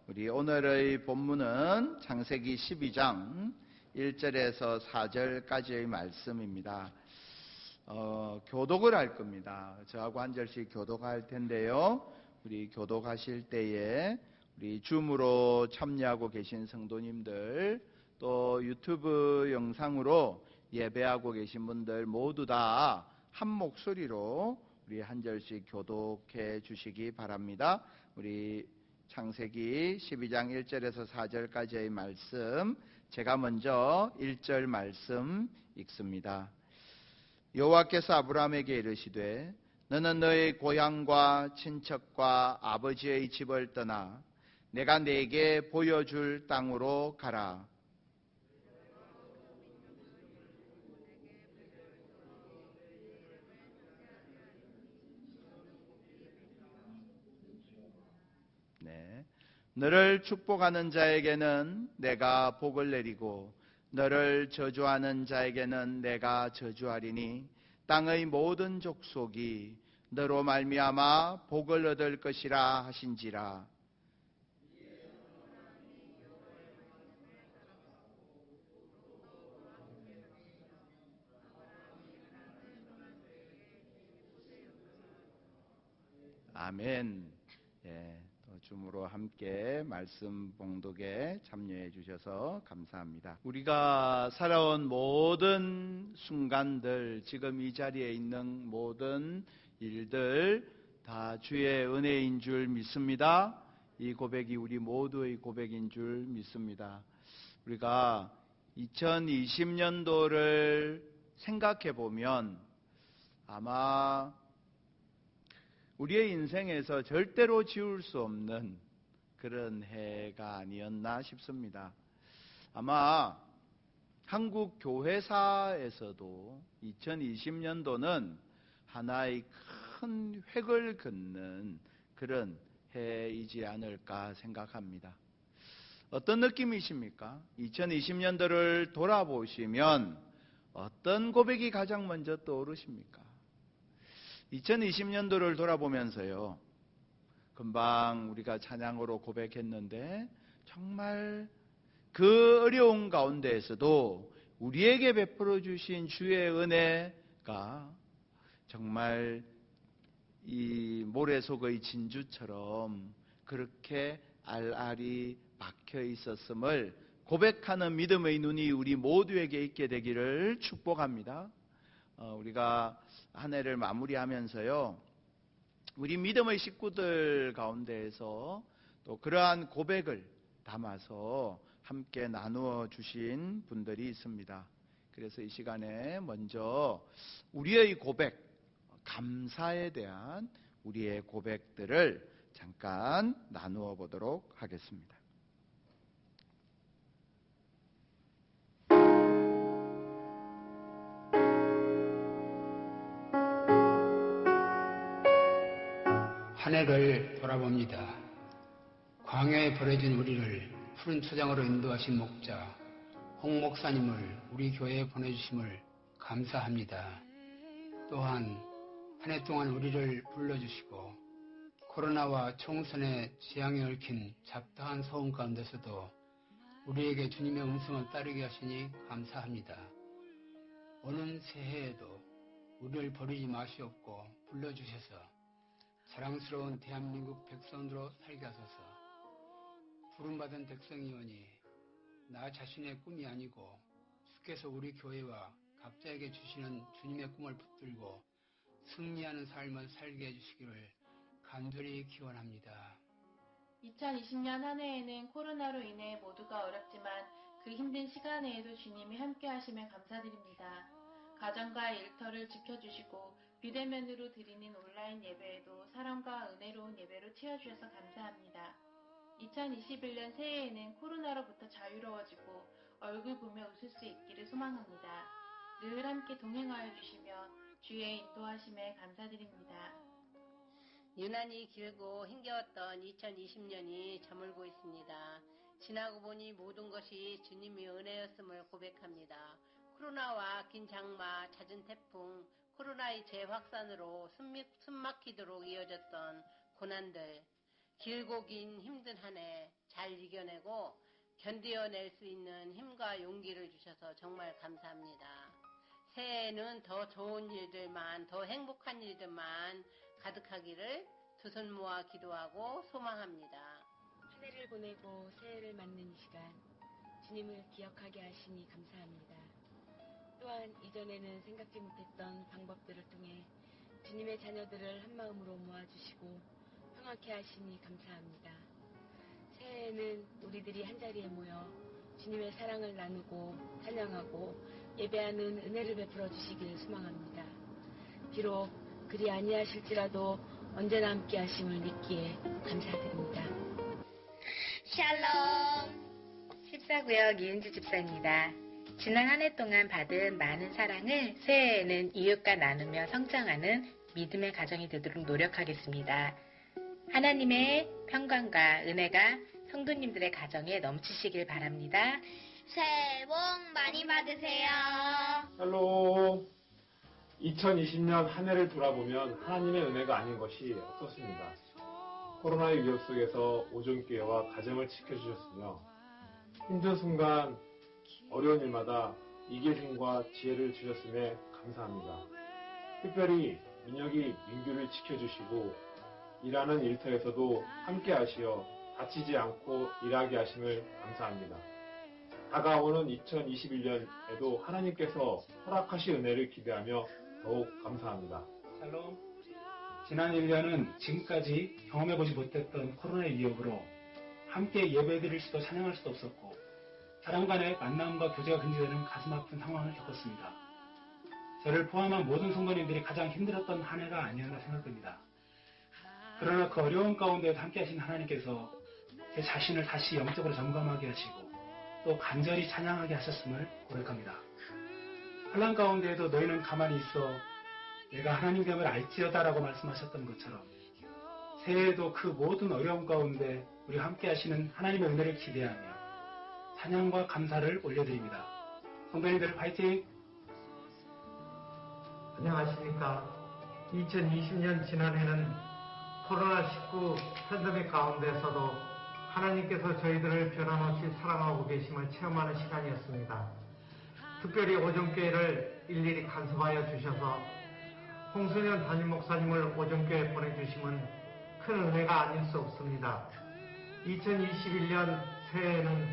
우리 오늘의 본문은 창세기 12장 1절에서 4절까지의 말씀입니다. 교독을 할 겁니다. 저하고 한 절씩 교독할 텐데요. 우리 교독하실 때에 우리 줌으로 참여하고 계신 성도님들, 또 유튜브 영상으로 예배하고 계신 분들 모두 다 한 목소리로 우리 한 절씩 교독해 주시기 바랍니다. 우리 창세기 12장 1절에서 4절까지의 말씀, 제가 먼저 1절 말씀 읽습니다. 여호와께서 아브라함에게 이르시되 너는 너의 고향과 친척과 아버지의 집을 떠나 내가 네게 보여줄 땅으로 가라. 너를 축복하는 자에게는 내가 복을 내리고 너를 저주하는 자에게는 내가 저주하리니 땅의 모든 족속이 너로 말미암아 복을 얻을 것이라 하신지라. 아멘. 또 줌으로 함께 말씀 봉독에 참여해 주셔서 감사합니다. 우리가 살아온 모든 순간들, 지금 이 자리에 있는 모든 일들 다 주의 은혜인 줄 믿습니다. 이 고백이 우리 모두의 고백인 줄 믿습니다. 우리가 2020년도를 생각해 보면 아마 우리의 인생에서 절대로 지울 수 없는 그런 해가 아니었나 싶습니다. 아마 한국 교회사에서도 2020년도는 하나의 큰 획을 긋는 그런 해이지 않을까 생각합니다. 어떤 느낌이십니까? 2020년도를 돌아보시면 어떤 고백이 가장 먼저 떠오르십니까? 2020년도를 돌아보면서요, 금방 우리가 찬양으로 고백했는데 정말 그 어려운 가운데에서도 우리에게 베풀어 주신 주의 은혜가 정말 이 모래 속의 진주처럼 그렇게 알알이 박혀 있었음을 고백하는 믿음의 눈이 우리 모두에게 있게 되기를 축복합니다. 우리가 한 해를 마무리하면서요, 우리 믿음의 식구들 가운데에서 또 그러한 고백을 담아서 함께 나누어 주신 분들이 있습니다. 그래서 이 시간에 먼저 우리의 고백, 감사에 대한 우리의 고백들을 잠깐 나누어 보도록 하겠습니다. 한 해를 돌아봅니다. 광야에 버려진 우리를 푸른 초장으로 인도하신 목자 홍 목사님을 우리 교회에 보내주심을 감사합니다. 또한 한 해 동안 우리를 불러주시고 코로나와 총선의 재앙에 얽힌 잡다한 소음 가운데서도 우리에게 주님의 음성을 따르게 하시니 감사합니다. 오는 새해에도 우리를 버리지 마시옵고 불러주셔서 자랑스러운 대한민국 백성으로 살게 하소서. 부름받은 백성이오니 나 자신의 꿈이 아니고 주께서 우리 교회와 각자에게 주시는 주님의 꿈을 붙들고 승리하는 삶을 살게 해주시기를 간절히 기원합니다. 2020년 한 해에는 코로나로 인해 모두가 어렵지만 그 힘든 시간에에도 주님이 함께 하심에 감사드립니다. 가정과 일터를 지켜주시고 비대면으로 드리는 온라인 예배에도 사랑과 은혜로운 예배로 채워주셔서 감사합니다. 2021년 새해에는 코로나로부터 자유로워지고 얼굴 보며 웃을 수 있기를 소망합니다. 늘 함께 동행하여 주시며 주의 인도하심에 감사드립니다. 유난히 길고 힘겨웠던 2020년이 저물고 있습니다. 지나고 보니 모든 것이 주님의 은혜였음을 고백합니다. 코로나와 긴 장마, 잦은 태풍, 코로나의 재확산으로 숨막히도록 이어졌던 고난들, 길고 긴 힘든 한 해 잘 잘 이겨내고 견뎌낼 수 있는 힘과 용기를 주셔서 정말 감사합니다. 새해에는 더 좋은 일들만, 더 행복한 일들만 가득하기를 두 손 모아 기도하고 소망합니다. 한 해를 보내고 새해를 맞는 이 시간, 주님을 기억하게 하시니 감사합니다. 또한 이전에는 생각지 못했던 방법들을 통해 주님의 자녀들을 한마음으로 모아주시고 평안케 하시니 감사합니다. 새해에는 우리들이 한자리에 모여 주님의 사랑을 나누고 찬양하고 예배하는 은혜를 베풀어 주시길 소망합니다. 비록 그리 아니하실지라도 언제나 함께 하심을 믿기에 감사드립니다. 샬롬. 14구역 이은주 집사입니다. 지난 한 해 동안 받은 많은 사랑을 새해에는 이웃과 나누며 성장하는 믿음의 가정이 되도록 노력하겠습니다. 하나님의 평강과 은혜가 성도님들의 가정에 넘치시길 바랍니다. 새해 복 많이 받으세요. 샬롬. 2020년 한 해를 돌아보면 하나님의 은혜가 아닌 것이 없었습니다. 코로나의 위협 속에서 오종교회와 가정을 지켜주셨으며 힘든 순간 어려운 일마다 이길 힘과 지혜를 주셨음에 감사합니다. 특별히 민혁이 민규를 지켜주시고 일하는 일터에서도 함께 하시어 다치지 않고 일하게 하심을 감사합니다. 다가오는 2021년에도 하나님께서 허락하실 은혜를 기대하며 더욱 감사합니다. 샬롬. 지난 1년은 지금까지 경험해보지 못했던 코로나의 위협으로 함께 예배드릴 수도 찬양할 수도 없었고 사람 간의 만남과 교제가 금지되는 가슴 아픈 상황을 겪었습니다. 저를 포함한 모든 성도님들이 가장 힘들었던 한 해가 아니었나 생각됩니다. 그러나 그 어려운 가운데에도 함께 하신 하나님께서 제 자신을 다시 영적으로 점검하게 하시고 또 간절히 찬양하게 하셨음을 고백합니다. 환난 가운데에도 너희는 가만히 있어 내가 하나님됨을 알지어다라고 말씀하셨던 것처럼 새해에도 그 모든 어려움 가운데 우리 함께 하시는 하나님의 은혜를 기대하며 찬양과 감사를 올려드립니다. 성도님들 파이팅! 안녕하십니까. 2020년 지난해는 코로나19 팬데믹 가운데서도 하나님께서 저희들을 변함없이 사랑하고 계심을 체험하는 시간이었습니다. 특별히 오정교회를 일일이 간섭하여 주셔서 홍순현 담임 목사님을 오정교회에 보내주심은 큰 은혜가 아닐 수 없습니다. 2021년 새해에는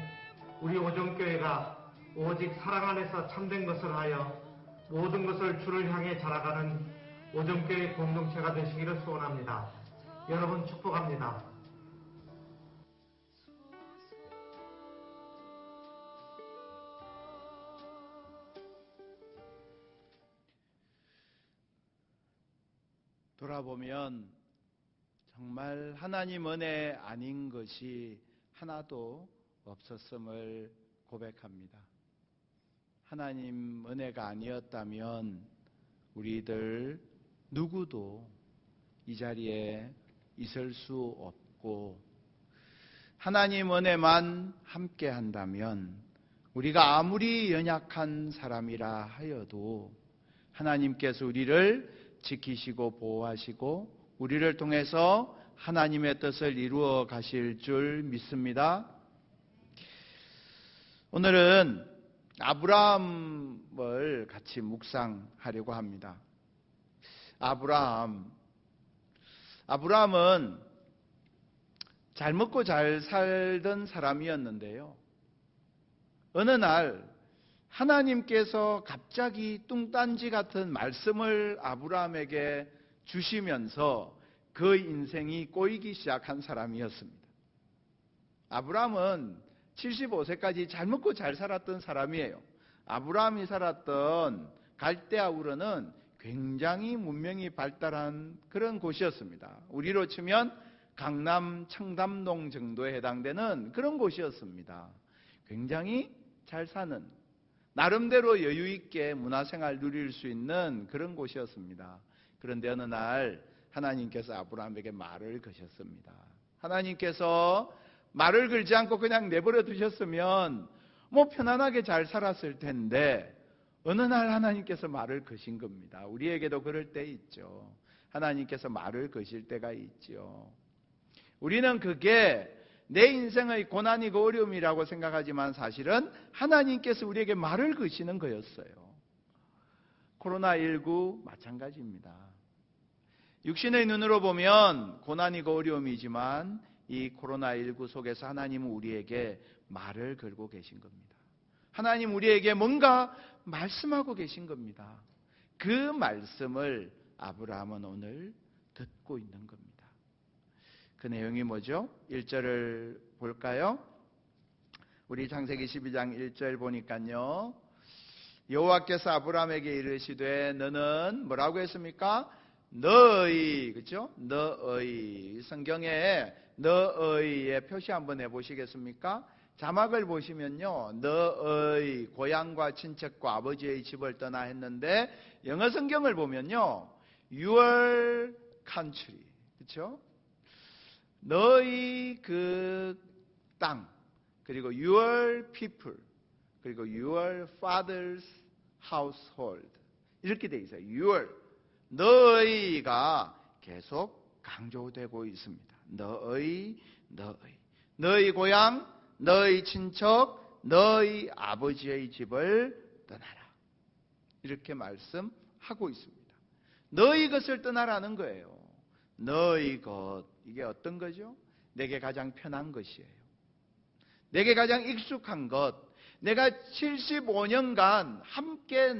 우리 오정교회가 오직 사랑 안에서 참된 것을 하여 모든 것을 주를 향해 자라가는 오정교회 공동체가 되시기를 소원합니다. 여러분 축복합니다. 돌아보면 정말 하나님 은혜 아닌 것이 하나도 없었음을 고백합니다. 하나님 은혜가 아니었다면 우리들 누구도 이 자리에 있을 수 없고 하나님 은혜만 함께 한다면 우리가 아무리 연약한 사람이라 하여도 하나님께서 우리를 지키시고 보호하시고 우리를 통해서 하나님의 뜻을 이루어 가실 줄 믿습니다. 오늘은 아브라함을 같이 묵상하려고 합니다. 아브라함은 잘 먹고 잘 살던 사람이었는데요. 어느 날 하나님께서 갑자기 뚱딴지 같은 말씀을 아브라함에게 주시면서 그 인생이 꼬이기 시작한 사람이었습니다. 아브라함은 75세까지 잘 먹고 잘 살았던 사람이에요. 아브라함이 살았던 갈대아 우르는 굉장히 문명이 발달한 그런 곳이었습니다. 우리로 치면 강남 청담동 정도에 해당되는 그런 곳이었습니다. 굉장히 잘 사는, 나름대로 여유 있게 문화생활 누릴 수 있는 그런 곳이었습니다. 그런데 어느 날 하나님께서 아브라함에게 말을 거셨습니다. 하나님께서 말을 걸지 않고 그냥 내버려 두셨으면 뭐 편안하게 잘 살았을 텐데 어느 날 하나님께서 말을 거신 겁니다. 우리에게도 그럴 때 있죠. 하나님께서 말을 거실 때가 있죠. 우리는 그게 내 인생의 고난이고 어려움이라고 생각하지만 사실은 하나님께서 우리에게 말을 거시는 거였어요. 코로나19 마찬가지입니다. 육신의 눈으로 보면 고난이고 어려움이지만 이 코로나19 속에서 하나님은 우리에게 말을 걸고 계신 겁니다. 하나님 우리에게 뭔가 말씀하고 계신 겁니다. 그 말씀을 아브라함은 오늘 듣고 있는 겁니다. 그 내용이 뭐죠? 1절을 볼까요? 우리 창세기 12장 1절 보니까요. 여호와께서 아브라함에게 이르시되 너는 뭐라고 했습니까? 너의, 그렇죠? 너의, 성경에 너의의 표시 한번 해보시겠습니까? 자막을 보시면요, 너의 고향과 친척과 아버지의 집을 떠나 했는데 영어 성경을 보면요, your country, 그렇죠? 너의 그 땅, 그리고 your people, 그리고 your father's household 이렇게 돼 있어요. your, 너희가 계속 강조되고 있습니다. 너희 고향, 너희 친척, 너희 아버지의 집을 떠나라. 이렇게 말씀하고 있습니다. 너희 것을 떠나라는 거예요. 너희 것, 이게 어떤 거죠? 내게 가장 편한 것이에요. 내게 가장 익숙한 것, 내가 75년간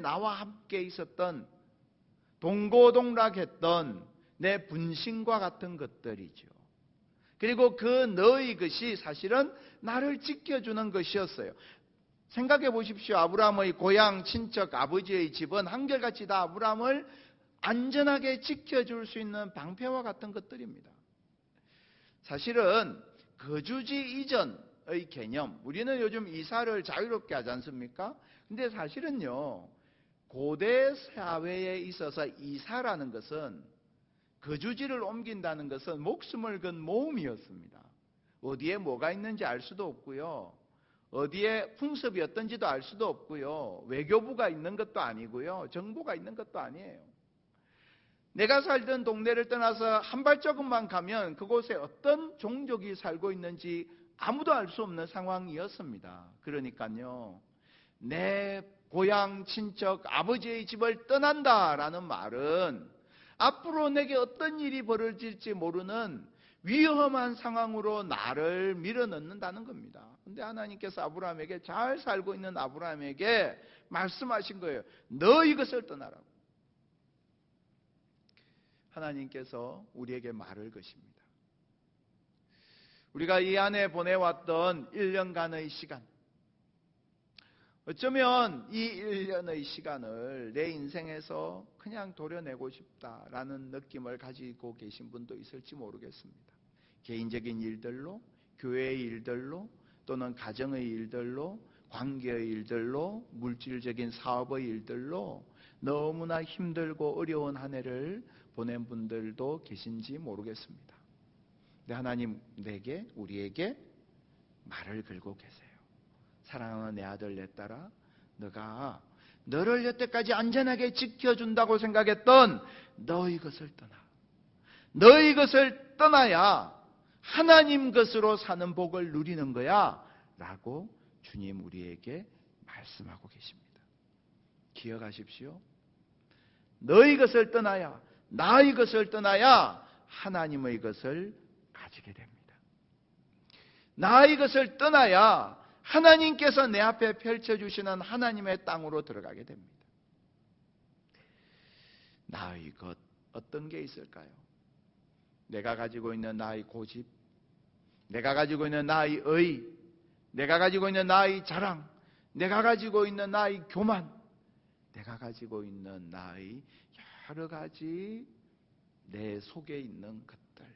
나와 함께 있었던, 동고동락했던 내 분신과 같은 것들이죠. 그리고 그 너희 것이 사실은 나를 지켜주는 것이었어요. 생각해 보십시오. 아브라함의 고향, 친척, 아버지의 집은 한결같이 다 아브라함을 안전하게 지켜줄 수 있는 방패와 같은 것들입니다. 사실은 거주지 이전의 개념, 우리는 요즘 이사를 자유롭게 하지 않습니까? 근데 사실은요, 고대 사회에 있어서 이사라는 것은, 거주지를 옮긴다는 것은 목숨을 건 모험이었습니다. 어디에 뭐가 있는지 알 수도 없고요, 어디에 풍습이 어떤지도 알 수도 없고요, 외교부가 있는 것도 아니고요, 정부가 있는 것도 아니에요. 내가 살던 동네를 떠나서 한 발자국만 가면 그곳에 어떤 종족이 살고 있는지 아무도 알 수 없는 상황이었습니다. 그러니까요, 내 고향, 친척, 아버지의 집을 떠난다라는 말은 앞으로 내게 어떤 일이 벌어질지 모르는 위험한 상황으로 나를 밀어넣는다는 겁니다. 그런데 하나님께서 아브라함에게, 잘 살고 있는 아브라함에게 말씀하신 거예요. 너 이것을 떠나라고. 하나님께서 우리에게 말을 거십니다. 우리가 이 안에 보내왔던 1년간의 시간, 어쩌면 이 1년의 시간을 내 인생에서 그냥 도려내고 싶다라는 느낌을 가지고 계신 분도 있을지 모르겠습니다. 개인적인 일들로, 교회의 일들로, 또는 가정의 일들로, 관계의 일들로, 물질적인 사업의 일들로 너무나 힘들고 어려운 한 해를 보낸 분들도 계신지 모르겠습니다. 근데 하나님 내게, 우리에게 말을 걸고 계세요. 사랑하는 내 아들, 내 딸아, 너가 너를 여태까지 안전하게 지켜준다고 생각했던 너희 것을 떠나. 너희 것을 떠나야 하나님 것으로 사는 복을 누리는 거야 라고 주님 우리에게 말씀하고 계십니다. 기억하십시오. 너희 것을 떠나야, 나의 것을 떠나야 하나님의 것을 가지게 됩니다. 나의 것을 떠나야 하나님께서 내 앞에 펼쳐주시는 하나님의 땅으로 들어가게 됩니다. 나의 것, 어떤 게 있을까요? 내가 가지고 있는 나의 고집, 내가 가지고 있는 나의 의, 내가 가지고 있는 나의 자랑, 내가 가지고 있는 나의 교만, 내가 가지고 있는 나의 여러 가지 내 속에 있는 것들,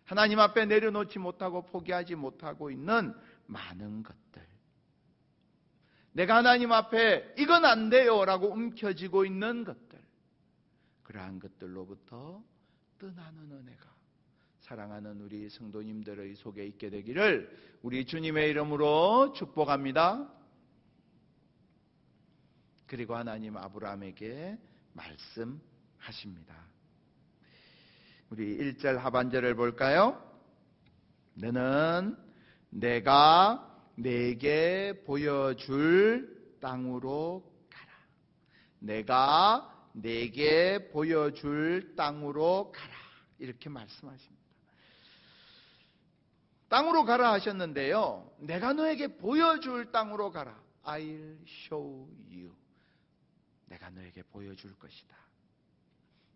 하나님 앞에 내려놓지 못하고 포기하지 못하고 있는 많은 것들, 내가 하나님 앞에 이건 안 돼요 라고 움켜쥐고 있는 것들, 그러한 것들로부터 떠나는 은혜가 사랑하는 우리 성도님들의 속에 있게 되기를 우리 주님의 이름으로 축복합니다. 그리고 하나님 아브라함에게 말씀하십니다. 우리 1절 하반절을 볼까요? 너는 내가 내게 보여줄 땅으로 가라. 내가 내게 보여줄 땅으로 가라. 이렇게 말씀하십니다. 땅으로 가라 하셨는데요. 내가 너에게 보여줄 땅으로 가라. I'll show you. 내가 너에게 보여줄 것이다.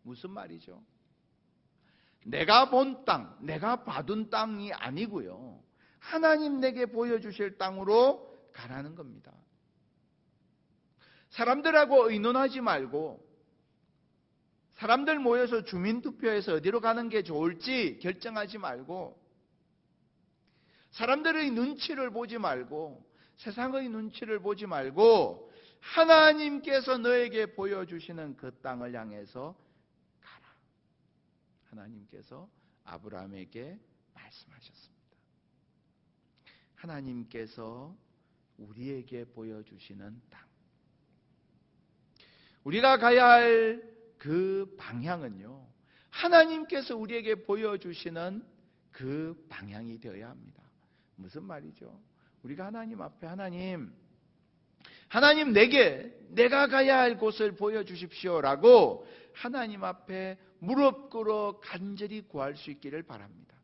무슨 말이죠? 내가 본 땅, 내가 받은 땅이 아니고요. 하나님 내게 보여주실 땅으로 가라는 겁니다. 사람들하고 의논하지 말고 사람들 모여서 주민투표해서 어디로 가는 게 좋을지 결정하지 말고 사람들의 눈치를 보지 말고 세상의 눈치를 보지 말고 하나님께서 너에게 보여주시는 그 땅을 향해서 가라. 하나님께서 아브라함에게 말씀하셨습니다. 하나님께서 우리에게 보여주시는 땅. 우리가 가야 할 그 방향은요, 하나님께서 우리에게 보여주시는 그 방향이 되어야 합니다. 무슨 말이죠? 우리가 하나님 앞에 하나님 내가 가야 할 곳을 보여주십시오라고 하나님 앞에 무릎 꿇어 간절히 구할 수 있기를 바랍니다.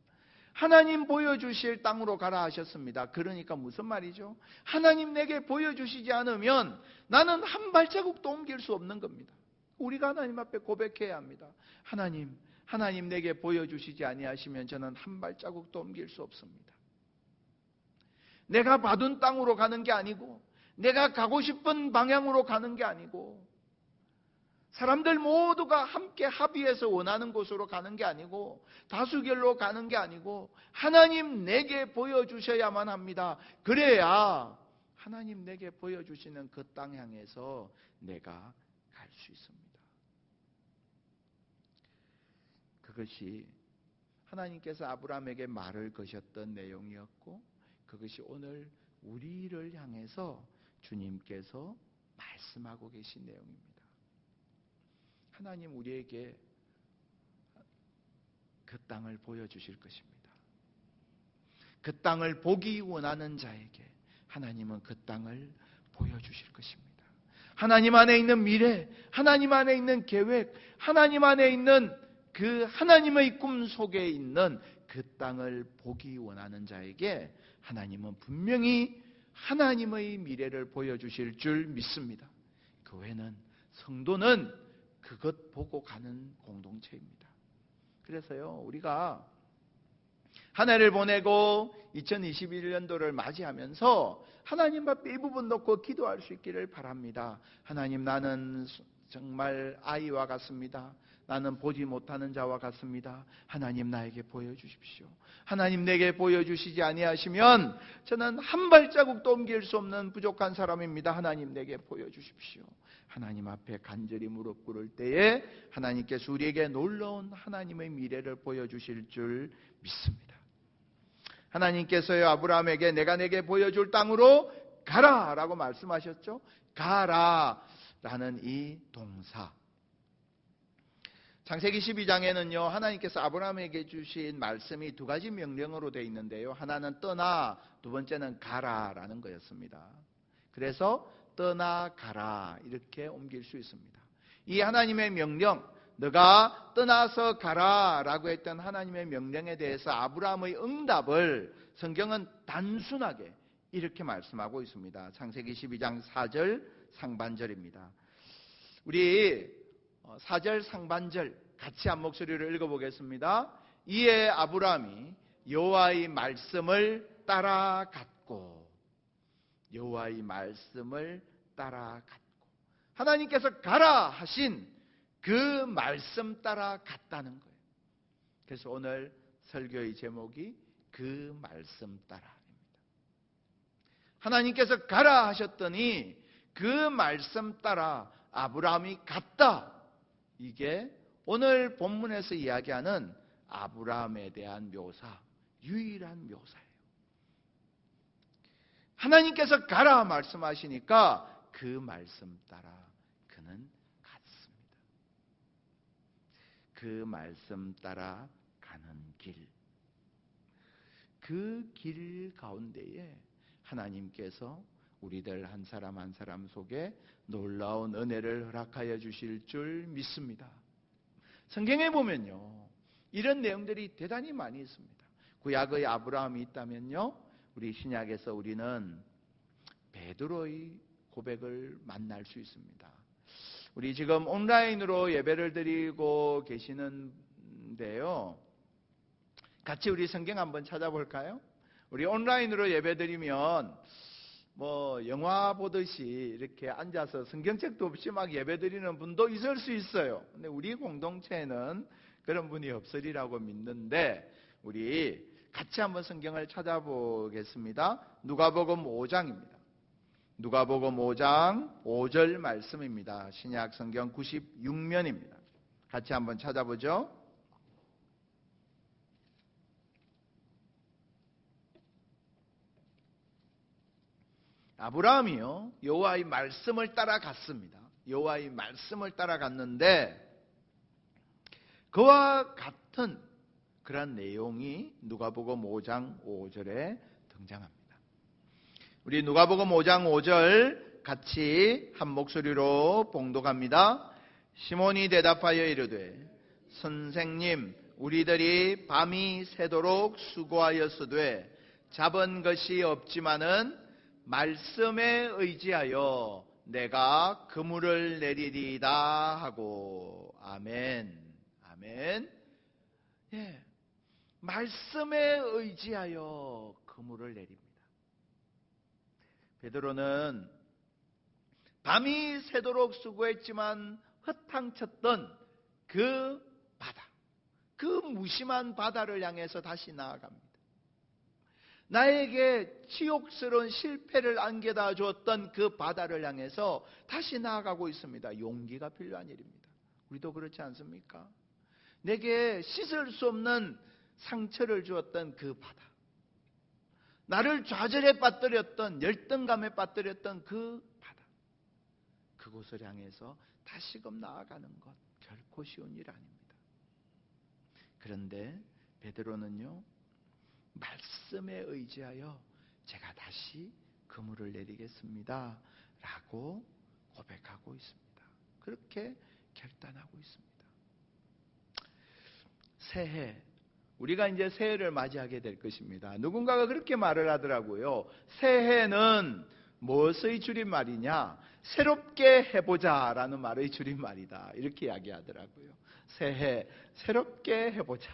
하나님 보여주실 땅으로 가라 하셨습니다. 그러니까 무슨 말이죠? 하나님 내게 보여주시지 않으면 나는 한 발자국도 옮길 수 없는 겁니다. 우리가 하나님 앞에 고백해야 합니다. 하나님 내게 보여주시지 아니하시면 저는 한 발자국도 옮길 수 없습니다. 내가 받은 땅으로 가는 게 아니고 내가 가고 싶은 방향으로 가는 게 아니고 사람들 모두가 함께 합의해서 원하는 곳으로 가는 게 아니고 다수결로 가는 게 아니고 하나님 내게 보여주셔야만 합니다. 그래야 하나님 내게 보여주시는 그 땅 향해서 내가 갈 수 있습니다. 그것이 하나님께서 아브라함에게 말을 거셨던 내용이었고 그것이 오늘 우리를 향해서 주님께서 말씀하고 계신 내용입니다. 하나님 우리에게 그 땅을 보여주실 것입니다. 그 땅을 보기 원하는 자에게 하나님은 그 땅을 보여주실 것입니다. 하나님 안에 있는 미래, 하나님 안에 있는 계획, 하나님 안에 있는 그 하나님의 꿈 속에 있는 그 땅을 보기 원하는 자에게 하나님은 분명히 하나님의 미래를 보여주실 줄 믿습니다. 교회는, 성도는 그것 보고 가는 공동체입니다. 그래서요, 우리가 한 해를 보내고 2021년도를 맞이하면서 하나님 앞에 이 부분 놓고 기도할 수 있기를 바랍니다. 하나님, 나는 정말 아이와 같습니다. 나는 보지 못하는 자와 같습니다. 하나님 나에게 보여주십시오. 하나님 내게 보여주시지 아니하시면 저는 한 발자국도 옮길 수 없는 부족한 사람입니다. 하나님 내게 보여주십시오. 하나님 앞에 간절히 무릎 꿇을 때에 하나님께서 우리에게 놀라운 하나님의 미래를 보여주실 줄 믿습니다. 하나님께서요, 아브라함에게 내가 내게 보여줄 땅으로 가라 라고 말씀하셨죠. 가라 라는 이 동사, 창세기 12장에는요 하나님께서 아브라함에게 주신 말씀이 두 가지 명령으로 되어 있는데요, 하나는 떠나, 두 번째는 가라라는 거였습니다. 그래서 떠나 가라 이렇게 옮길 수 있습니다. 이 하나님의 명령, 너가 떠나서 가라 라고 했던 하나님의 명령에 대해서 아브라함의 응답을 성경은 단순하게 이렇게 말씀하고 있습니다. 창세기 12장 4절 상반절입니다. 우리 4절 상반절 같이 한 목소리로 읽어보겠습니다. 이에 아브라함이 여호와의 말씀을 따라갔고, 여호와의 말씀을 따라갔고, 하나님께서 가라 하신 그 말씀 따라갔다는 거예요. 그래서 오늘 설교의 제목이 그 말씀 따라입니다. 하나님께서 가라 하셨더니 그 말씀 따라 아브라함이 갔다. 이게 오늘 본문에서 이야기하는 아브라함에 대한 묘사, 유일한 묘사예요. 하나님께서 가라 말씀하시니까 그 말씀 따라 그는 갔습니다. 그 말씀 따라 가는 길, 그 길 가운데에 하나님께서 우리들 한 사람 한 사람 속에 놀라운 은혜를 허락하여 주실 줄 믿습니다. 성경에 보면요, 이런 내용들이 대단히 많이 있습니다. 구약의 아브라함이 있다면요, 우리 신약에서 우리는 베드로의 고백을 만날 수 있습니다. 우리 지금 온라인으로 예배를 드리고 계시는데요, 같이 우리 성경 한번 찾아볼까요? 우리 온라인으로 예배 드리면 영화 보듯이 이렇게 앉아서 성경책도 없이 막 예배 드리는 분도 있을 수 있어요. 근데 우리 공동체에는 그런 분이 없으리라고 믿는데, 우리 같이 한번 성경을 찾아보겠습니다. 누가복음 5장입니다. 누가복음 5장 5절 말씀입니다. 신약 성경 96면입니다. 같이 한번 찾아보죠. 아브라함이요, 여호와의 말씀을 따라갔습니다. 여호와의 말씀을 따라갔는데 그와 같은 그런 내용이 누가복음 5장 5절에 등장합니다. 우리 누가복음 5장 5절 같이 한 목소리로 봉독합니다. 시몬이 대답하여 이르되 선생님, 우리들이 밤이 새도록 수고하였으되 잡은 것이 없지만은 말씀에 의지하여 내가 그물을 내리리이다 하고. 아멘. 아멘. 예, 말씀에 의지하여 그물을 내립니다. 베드로는 밤이 새도록 수고했지만 허탕쳤던 그 바다, 그 무심한 바다를 향해서 다시 나아갑니다. 나에게 치욕스러운 실패를 안겨다 주었던 그 바다를 향해서 다시 나아가고 있습니다. 용기가 필요한 일입니다. 우리도 그렇지 않습니까? 내게 씻을 수 없는 상처를 주었던 그 바다, 나를 좌절에 빠뜨렸던, 열등감에 빠뜨렸던 그 바다, 그곳을 향해서 다시금 나아가는 것 결코 쉬운 일 아닙니다. 그런데 베드로는요, 말씀에 의지하여 제가 다시 그물을 내리겠습니다 라고 고백하고 있습니다. 그렇게 결단하고 있습니다. 새해, 우리가 이제 새해를 맞이하게 될 것입니다. 누군가가 그렇게 말을 하더라고요. 새해는 무엇의 줄임말이냐? 새롭게 해보자 라는 말의 줄임말이다, 이렇게 이야기하더라고요. 새해, 새롭게 해보자.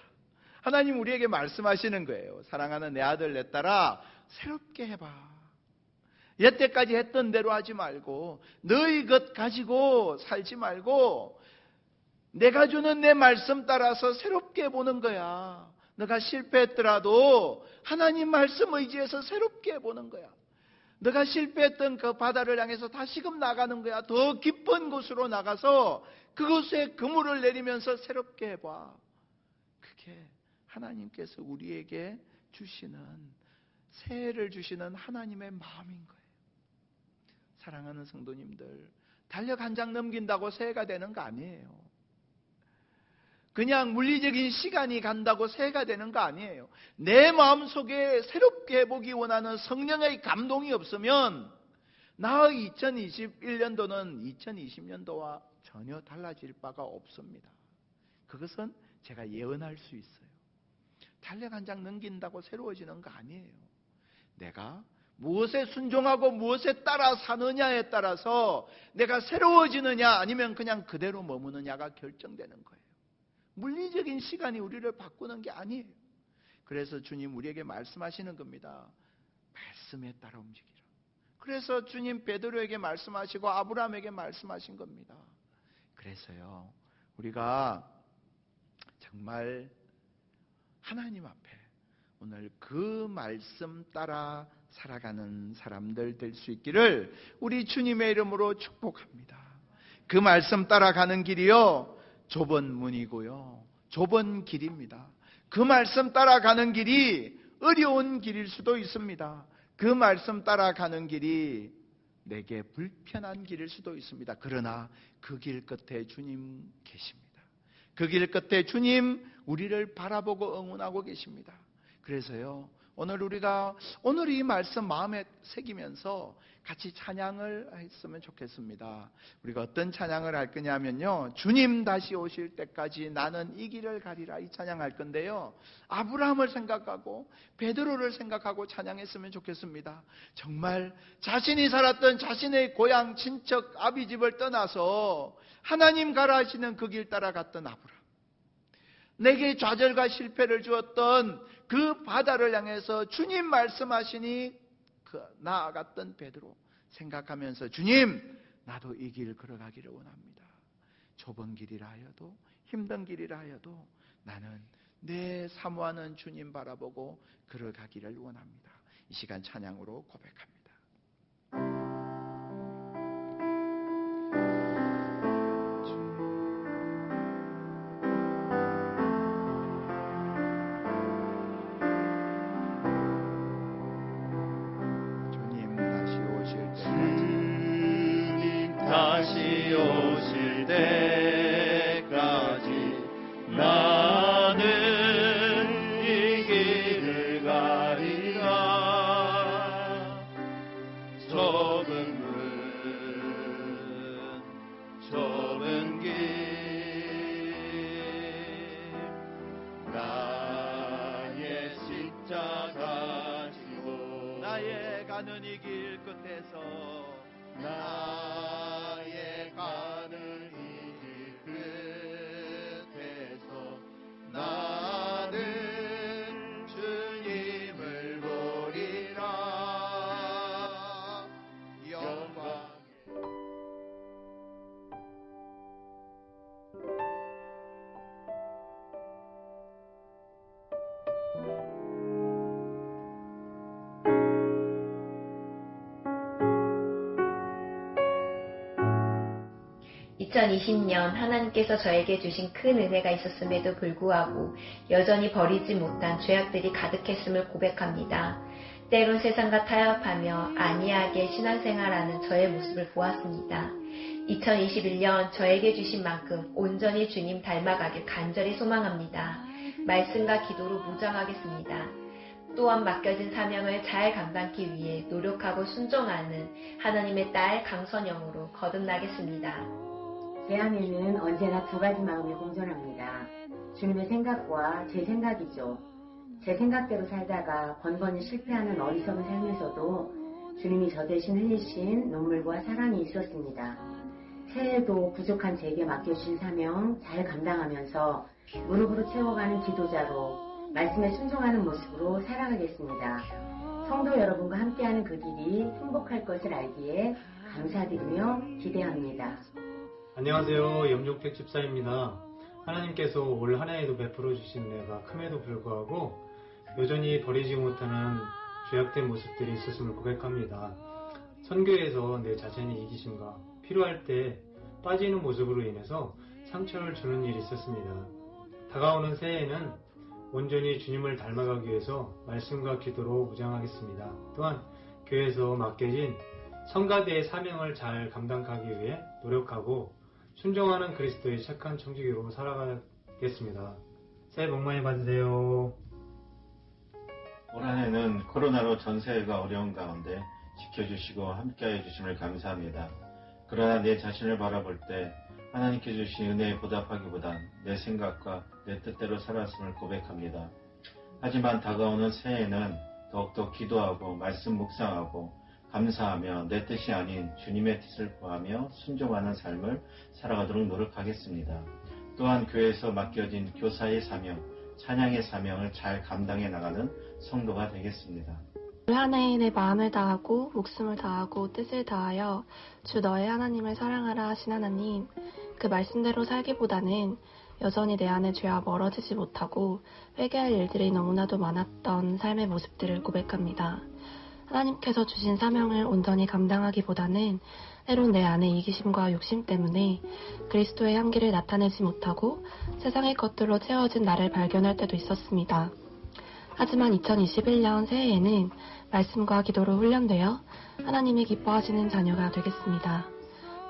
하나님 우리에게 말씀하시는 거예요. 사랑하는 내 아들 내 딸아, 새롭게 해봐. 여태까지 했던 대로 하지 말고, 너희 것 가지고 살지 말고 내가 주는 내 말씀 따라서 새롭게 해보는 거야. 너가 실패했더라도 하나님 말씀 의지해서 새롭게 해보는 거야. 너가 실패했던 그 바다를 향해서 다시금 나가는 거야. 더 깊은 곳으로 나가서 그곳에 그물을 내리면서 새롭게 해봐. 그게 하나님께서 우리에게 주시는, 새해를 주시는 하나님의 마음인 거예요. 사랑하는 성도님들, 달력 한 장 넘긴다고 새해가 되는 거 아니에요. 그냥 물리적인 시간이 간다고 새해가 되는 거 아니에요. 내 마음속에 새롭게 해보기 원하는 성령의 감동이 없으면 나의 2021년도는 2020년도와 전혀 달라질 바가 없습니다. 그것은 제가 예언할 수 있어요. 달력 한 장 넘긴다고 새로워지는 거 아니에요. 내가 무엇에 순종하고 무엇에 따라 사느냐에 따라서 내가 새로워지느냐 아니면 그냥 그대로 머무느냐가 결정되는 거예요. 물리적인 시간이 우리를 바꾸는 게 아니에요. 그래서 주님 우리에게 말씀하시는 겁니다. 말씀에 따라 움직이라. 그래서 주님 베드로에게 말씀하시고 아브라함에게 말씀하신 겁니다. 그래서요, 우리가 정말 하나님 앞에 오늘 그 말씀 따라 살아가는 사람들 될 수 있기를 우리 주님의 이름으로 축복합니다. 그 말씀 따라가는 길이요, 좁은 문이고요, 좁은 길입니다. 그 말씀 따라가는 길이 어려운 길일 수도 있습니다. 그 말씀 따라가는 길이 내게 불편한 길일 수도 있습니다. 그러나 그 길 끝에 주님 계십니다. 그 길 끝에 주님 우리를 바라보고 응원하고 계십니다. 그래서요, 오늘 이 말씀 마음에 새기면서 같이 찬양을 했으면 좋겠습니다. 우리가 어떤 찬양을 할 거냐면요, 주님 다시 오실 때까지 나는 이 길을 가리라, 이 찬양할 건데요, 아브라함을 생각하고 베드로를 생각하고 찬양했으면 좋겠습니다. 정말 자신이 살았던 자신의 고향 친척 아비집을 떠나서 하나님 가라 하시는 그 길 따라갔던 아브라함, 내게 좌절과 실패를 주었던 그 바다를 향해서 주님 말씀하시니 나아갔던 베드로 생각하면서, 주님, 나도 이 길 걸어가기를 원합니다. 좁은 길이라 하여도 힘든 길이라 하여도 나는 내 사모하는 주님 바라보고 걸어가기를 원합니다. 이 시간 찬양으로 고백합니다. 다시 오실 때까지 나는 이 길을 가리라. 좁은 길 나의 십자가 지고 나의 가는 이 길 끝에서 나의 가는 이 길 끝에서 나는 주님을 보리라. 영광 (2020년) 하나님께서 저에게 주신 큰 은혜가 있었음에도 불구하고 여전히 버리지 못한 죄악들이 가득했음을 고백합니다. 때론 세상과 타협하며 안이하게 신앙생활하는 저의 모습을 보았습니다. 2021년 저에게 주신 만큼 온전히 주님 닮아가길 간절히 소망합니다. 말씀과 기도로 무장하겠습니다. 또한 맡겨진 사명을 잘 감당하기 위해 노력하고 순종하는 하나님의 딸 강선영으로 거듭나겠습니다. 제 안에는 언제나 두 가지 마음이 공존합니다. 주님의 생각과 제 생각이죠. 제 생각대로 살다가 번번이 실패하는 어리석은 삶에서도 주님이 저 대신 흘리신 눈물과 사랑이 있었습니다. 새해에도 부족한 제게 맡겨주신 사명 잘 감당하면서 무릎으로 채워가는 기도자로 말씀에 순종하는 모습으로 살아가겠습니다. 성도 여러분과 함께하는 그 길이 행복할 것을 알기에 감사드리며 기대합니다. 안녕하세요. 염종택 집사입니다. 하나님께서 올 한 해에도 베풀어 주신 은혜가 큼에도 불구하고 여전히 버리지 못하는 죄악된 모습들이 있었음을 고백합니다. 선교에서 내 자신의 이기심과 필요할 때 빠지는 모습으로 인해서 상처를 주는 일이 있었습니다. 다가오는 새해에는 온전히 주님을 닮아가기 위해서 말씀과 기도로 무장하겠습니다. 또한 교회에서 맡겨진 성가대의 사명을 잘 감당하기 위해 노력하고 순종하는 그리스도의 착한 청지기로 살아가겠습니다. 새해 복 많이 받으세요. 올 한 해는 코로나로 전 세계가 어려운 가운데 지켜주시고 함께해 주심을 감사합니다. 그러나 내 자신을 바라볼 때 하나님께 주신 은혜에 보답하기보단 내 생각과 내 뜻대로 살았음을 고백합니다. 하지만 다가오는 새해에는 더욱더 기도하고 말씀 묵상하고 감사하며 내 뜻이 아닌 주님의 뜻을 구하며 순종하는 삶을 살아가도록 노력하겠습니다. 또한 교회에서 맡겨진 교사의 사명, 찬양의 사명을 잘 감당해 나가는 성도가 되겠습니다. 올 한 해 내 마음을 다하고 목숨을 다하고 뜻을 다하여 주 너의 하나님을 사랑하라 하신 하나님, 그 말씀대로 살기보다는 여전히 내 안에 죄와 멀어지지 못하고 회개할 일들이 너무나도 많았던 삶의 모습들을 고백합니다. 하나님께서 주신 사명을 온전히 감당하기보다는 때론 내 안의 이기심과 욕심 때문에 그리스도의 향기를 나타내지 못하고 세상의 것들로 채워진 나를 발견할 때도 있었습니다. 하지만 2021년 새해에는 말씀과 기도로 훈련되어 하나님이 기뻐하시는 자녀가 되겠습니다.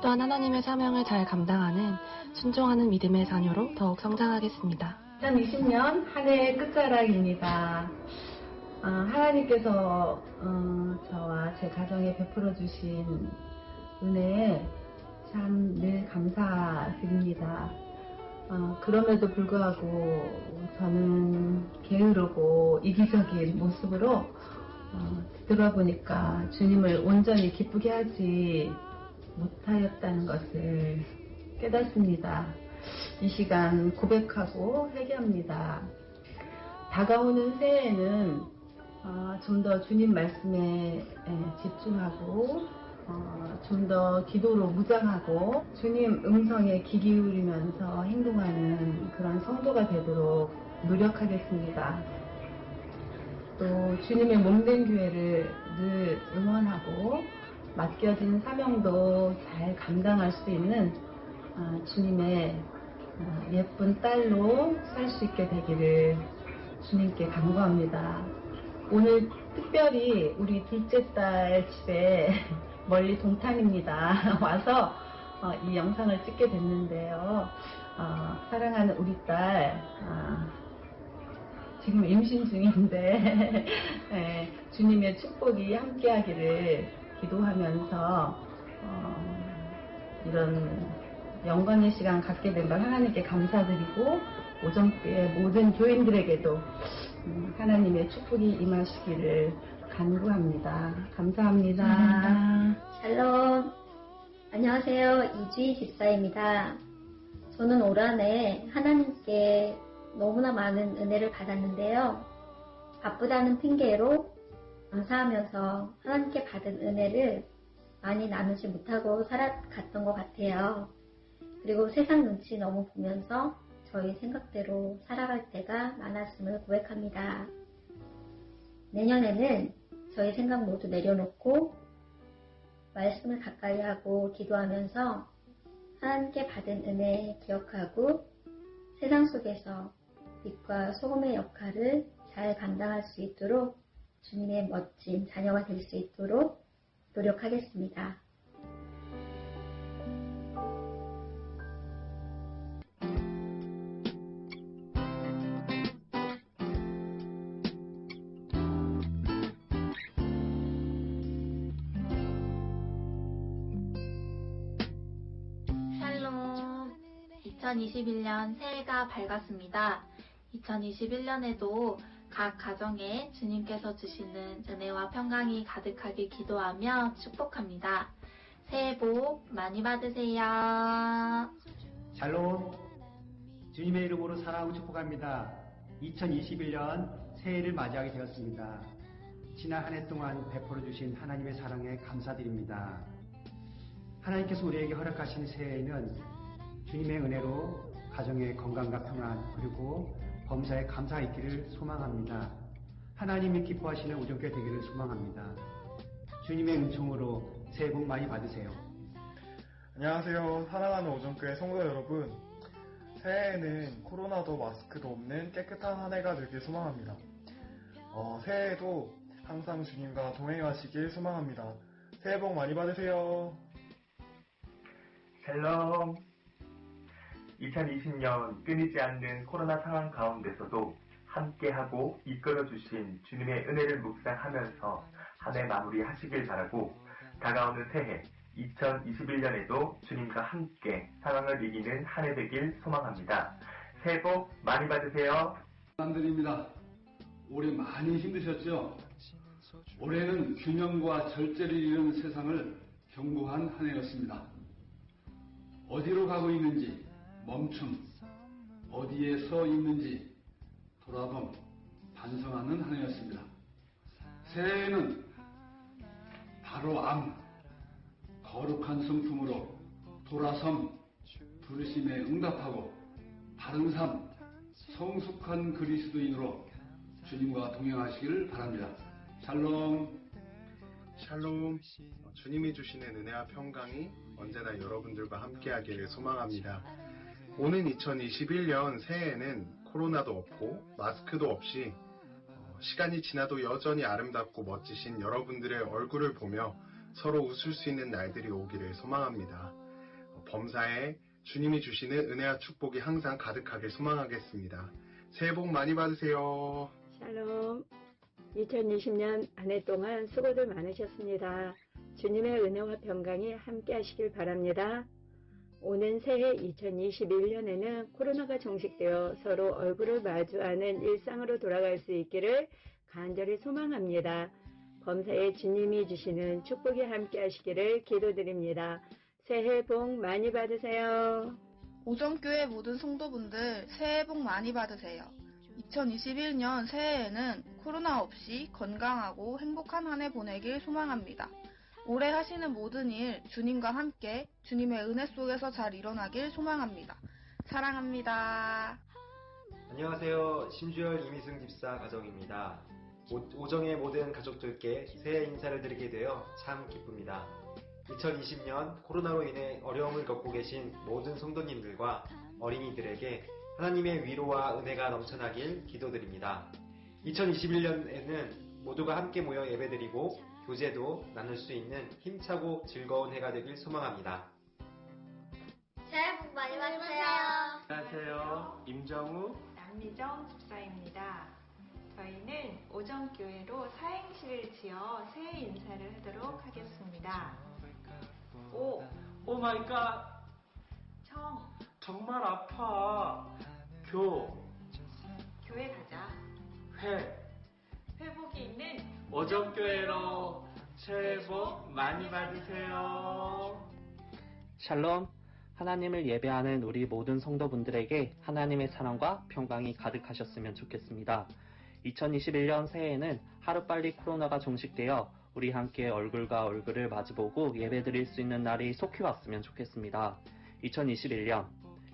또한 하나님의 사명을 잘 감당하는 순종하는 믿음의 자녀로 더욱 성장하겠습니다. 2020년 한 해의 끝자락입니다. 하나님께서 저와 제 가정에 베풀어 주신 은혜에 참 늘 감사드립니다. 그럼에도 불구하고 저는 게으르고 이기적인 모습으로 뒤돌아보니까 주님을 온전히 기쁘게 하지 못하였다는 것을 깨닫습니다. 이 시간 고백하고 회개합니다. 다가오는 새해에는 좀 더 주님 말씀에 집중하고 좀 더 기도로 무장하고 주님 음성에 귀 기울이면서 행동하는 그런 성도가 되도록 노력하겠습니다. 또 주님의 몸된 교회를 늘 응원하고 맡겨진 사명도 잘 감당할 수 있는 주님의 예쁜 딸로 살 수 있게 되기를 주님께 간구합니다. 오늘 특별히 우리 둘째 딸 집에 멀리 동탄입니다. 와서 이 영상을 찍게 됐는데요. 사랑하는 우리 딸 지금 임신 중인데 주님의 축복이 함께하기를 기도하면서 이런 영광의 시간 갖게 된 걸 하나님께 감사드리고 오정교회 모든 교인들에게도 하나님의 축복이 임하시기를 간구합니다. 감사합니다. 샬롬. 안녕하세요. 이주희 집사입니다. 저는 올 한해 하나님께 너무나 많은 은혜를 받았는데요. 바쁘다는 핑계로 감사하면서 하나님께 받은 은혜를 많이 나누지 못하고 살아갔던 것 같아요. 그리고 세상 눈치 너무 보면서 저희 생각대로 살아갈 때가 많았음을 고백합니다. 내년에는 저희 생각 모두 내려놓고 말씀을 가까이 하고 기도하면서 하나님께 받은 은혜 기억하고 세상 속에서 빛과 소금의 역할을 잘 감당할 수 있도록 주님의 멋진 자녀가 될 수 있도록 노력하겠습니다. 샬롬. 2021년 새해가 밝았습니다. 2021년에도 각 가정에 주님께서 주시는 은혜와 평강이 가득하게 기도하며 축복합니다. 새해 복 많이 받으세요. 샬롬. 주님의 이름으로 사랑하고 축복합니다. 2021년 새해를 맞이하게 되었습니다. 지난 한 해 동안 베풀어 주신 하나님의 사랑에 감사드립니다. 하나님께서 우리에게 허락하신 새해에는 주님의 은혜로 가정의 건강과 평안 그리고 범사에 감사가 있기를 소망합니다. 하나님이 기뻐하시는 오정교회 되기를 소망합니다. 주님의 은총으로 새해 복 많이 받으세요. 안녕하세요. 사랑하는 오정교회 성도 여러분. 새해에는 코로나도 마스크도 없는 깨끗한 한 해가 되길 소망합니다. 새해에도 항상 주님과 동행하시길 소망합니다. 새해 복 많이 받으세요. 샬롬. 2020년 끊이지 않는 코로나 상황 가운데서도 함께하고 이끌어주신 주님의 은혜를 묵상하면서 한 해 마무리하시길 바라고 다가오는 새해 2021년에도 주님과 함께 상황을 이기는 한 해 되길 소망합니다. 새해 복 많이 받으세요. 감사드립니다. 올해 많이 힘드셨죠? 올해는 균형과 절제를 잃은 세상을 경고한 한 해였습니다. 어디로 가고 있는지 멈춤, 어디에 서 있는지 돌아봄, 반성하는 한 해였습니다. 새해에는 바로 암, 거룩한 성품으로 돌아섬, 부르심에 응답하고 바른 삶, 성숙한 그리스도인으로 주님과 동행하시기를 바랍니다. 샬롬. 샬롬. 주님이 주시는 은혜와 평강이 언제나 여러분들과 함께하기를 소망합니다. 오는 2021년 새해에는 코로나도 없고 마스크도 없이 시간이 지나도 여전히 아름답고 멋지신 여러분들의 얼굴을 보며 서로 웃을 수 있는 날들이 오기를 소망합니다. 범사에 주님이 주시는 은혜와 축복이 항상 가득하길 소망하겠습니다. 새해 복 많이 받으세요. 샬롬. 2020년 한 해 동안 수고들 많으셨습니다. 주님의 은혜와 평강이 함께 하시길 바랍니다. 오는 새해 2021년에는 코로나가 종식되어 서로 얼굴을 마주하는 일상으로 돌아갈 수 있기를 간절히 소망합니다. 범사에 주님이 주시는 축복이 함께 하시기를 기도드립니다. 새해 복 많이 받으세요. 오정교회 모든 성도분들 새해 복 많이 받으세요. 2021년 새해에는 코로나 없이 건강하고 행복한 한 해 보내길 소망합니다. 올해 하시는 모든 일 주님과 함께 주님의 은혜 속에서 잘 일어나길 소망합니다. 사랑합니다. 안녕하세요. 심주열 이미승 집사 가정입니다. 오정의 모든 가족들께 새해 인사를 드리게 되어 참 기쁩니다. 2020년 코로나로 인해 어려움을 겪고 계신 모든 성도님들과 어린이들에게 하나님의 위로와 은혜가 넘쳐나길 기도드립니다. 2021년에는 모두가 함께 모여 예배드리고 교제도 나눌 수 있는 힘차고 즐거운 해가 되길 소망합니다. 새해 복 많이 받으세요. 안녕하세요. 임정우 남미정 집사입니다. 저희는 오정교회로 사행시를 지어 새해 인사를 하도록 하겠습니다. 오 마이 갓. 정말 아파. 교회 가자. 회복이 있는 오정교회로 새해 복 많이 받으세요. 샬롬, 하나님을 예배하는 우리 모든 성도분들에게 하나님의 사랑과 평강이 가득하셨으면 좋겠습니다. 2021년 새해에는 하루빨리 코로나가 종식되어 우리 함께 얼굴과 얼굴을 마주보고 예배드릴 수 있는 날이 속히 왔으면 좋겠습니다. 2021년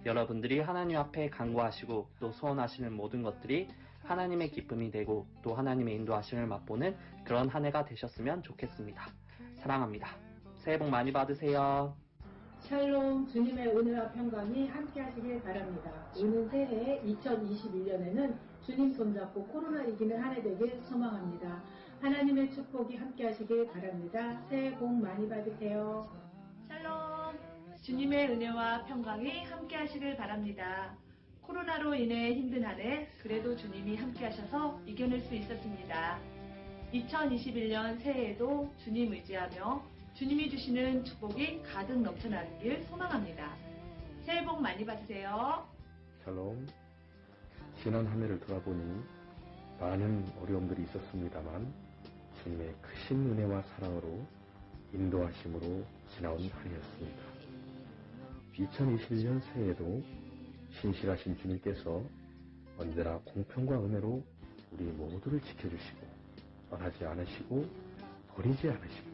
여러분들이 하나님 앞에 간구하시고 또 소원하시는 모든 것들이 하나님의 기쁨이 되고 또 하나님의 인도하심을 맛보는 그런 한 해가 되셨으면 좋겠습니다. 사랑합니다. 새해 복 많이 받으세요. 샬롬, 주님의 은혜와 평강이 함께 하시길 바랍니다. 오는 새해 2021년에는 주님 손잡고 코로나 이기는 한 해 되길 소망합니다. 하나님의 축복이 함께 하시길 바랍니다. 새해 복 많이 받으세요. 샬롬, 주님의 은혜와 평강이 함께 하시길 바랍니다. 코로나로 인해 힘든 한 해 그래도 주님이 함께 하셔서 이겨낼 수 있었습니다. 2021년 새해에도 주님 의지하며 주님이 주시는 축복이 가득 넘쳐나길 소망합니다. 새해 복 많이 받으세요. 샬롬, 지난 한 해를 돌아보니 많은 어려움들이 있었습니다만 주님의 크신 은혜와 사랑으로 인도하심으로 지나온 한 해였습니다. 2021년 새해에도 신실하신 주님께서 언제나 공평과 은혜로 우리 모두를 지켜주시고 떠나지 않으시고 버리지 않으시고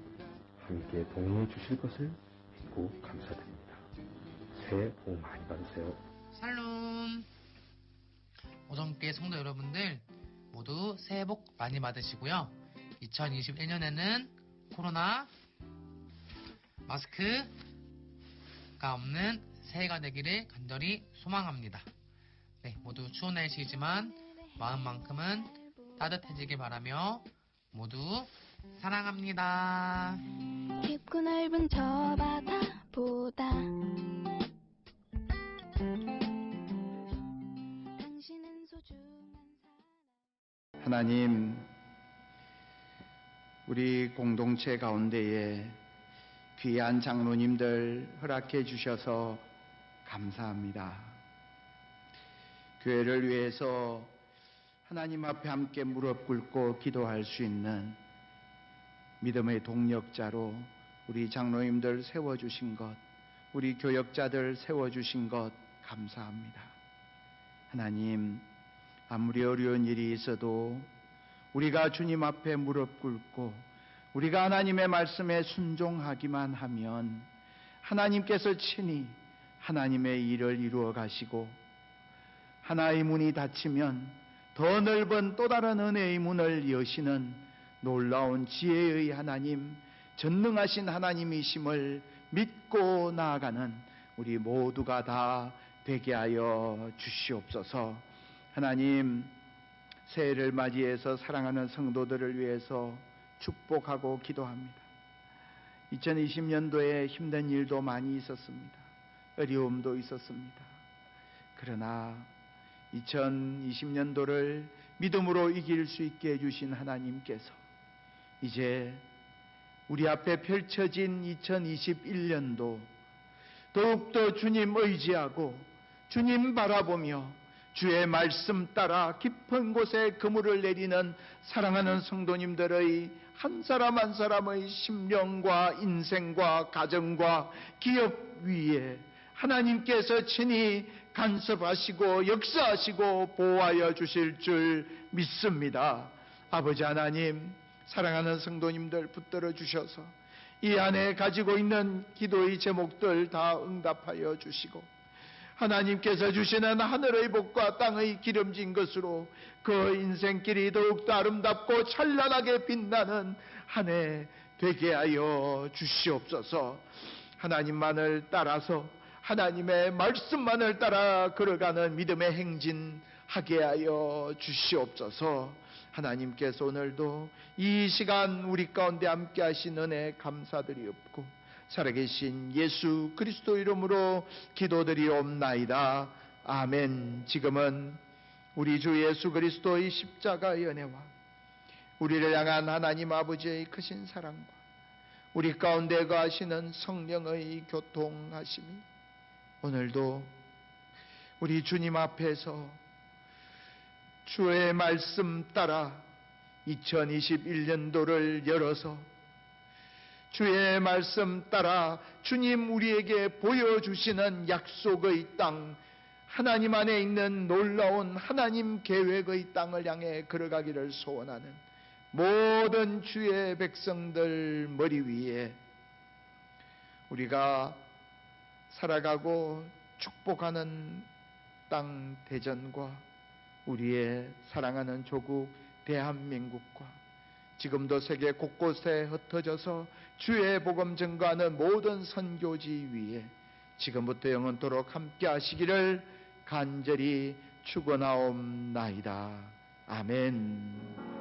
함께 동행해 주실 것을 믿고 감사드립니다. 새해 복 많이 받으세요. 샬롬, 오정교회 성도 여러분들 모두 새해 복 많이 받으시고요. 2021년에는 코로나 마스크가 없는 새해가 되기를 간절히 소망합니다. 네, 모두 추운 날씨이지만 마음만큼은 따뜻해지길 바라며 모두 사랑합니다. 깊고 넓은 저 바다보다 당신은 소중한 하나님, 우리 공동체 가운데에 귀한 장로님들 허락해 주셔서 감사합니다. 교회를 위해서 하나님 앞에 함께 무릎 꿇고 기도할 수 있는 믿음의 동력자로 우리 장로님들 세워주신 것, 우리 교역자들 세워주신 것 감사합니다. 하나님, 아무리 어려운 일이 있어도 우리가 주님 앞에 무릎 꿇고 우리가 하나님의 말씀에 순종하기만 하면 하나님께서 친히 하나님의 일을 이루어 가시고 하나의 문이 닫히면 더 넓은 또 다른 은혜의 문을 여시는 놀라운 지혜의 하나님, 전능하신 하나님이심을 믿고 나아가는 우리 모두가 다 되게 하여 주시옵소서. 하나님, 새해를 맞이해서 사랑하는 성도들을 위해서 축복하고 기도합니다. 2020년도에 힘든 일도 많이 있었습니다. 어려움도 있었습니다. 그러나 2020년도를 믿음으로 이길 수 있게 해주신 하나님께서 이제 우리 앞에 펼쳐진 2021년도 더욱더 주님 의지하고 주님 바라보며 주의 말씀 따라 깊은 곳에 그물을 내리는 사랑하는 성도님들의 한 사람 한 사람의 심령과 인생과 가정과 기업 위에 하나님께서 친히 간섭하시고 역사하시고 보호하여 주실 줄 믿습니다. 아버지 하나님, 사랑하는 성도님들 붙들어 주셔서 이 안에 가지고 있는 기도의 제목들 다 응답하여 주시고 하나님께서 주시는 하늘의 복과 땅의 기름진 것으로 그 인생길이 더욱더 아름답고 찬란하게 빛나는 한 해 되게 하여 주시옵소서. 하나님만을 따라서 하나님의 말씀만을 따라 걸어가는 믿음의 행진 하게 하여 주시옵소서. 하나님께서 오늘도 이 시간 우리 가운데 함께 하신 은혜 감사드리옵고 살아계신 예수 그리스도 이름으로 기도드리옵나이다. 아멘. 지금은 우리 주 예수 그리스도의 십자가의 은혜와 우리를 향한 하나님 아버지의 크신 사랑과 우리 가운데 거하시는 성령의 교통하심이 오늘도 우리 주님 앞에서 주의 말씀 따라 2021년도를 열어서 주의 말씀 따라 주님 우리에게 보여주시는 약속의 땅, 하나님 안에 있는 놀라운 하나님 계획의 땅을 향해 걸어가기를 소원하는 모든 주의 백성들 머리 위에 우리가 살아가고 축복하는 땅 대전과 우리의 사랑하는 조국 대한민국과 지금도 세계 곳곳에 흩어져서 주의 복음 증거하는 모든 선교지 위에 지금부터 영원토록 함께 하시기를 간절히 축원하옵나이다. 아멘.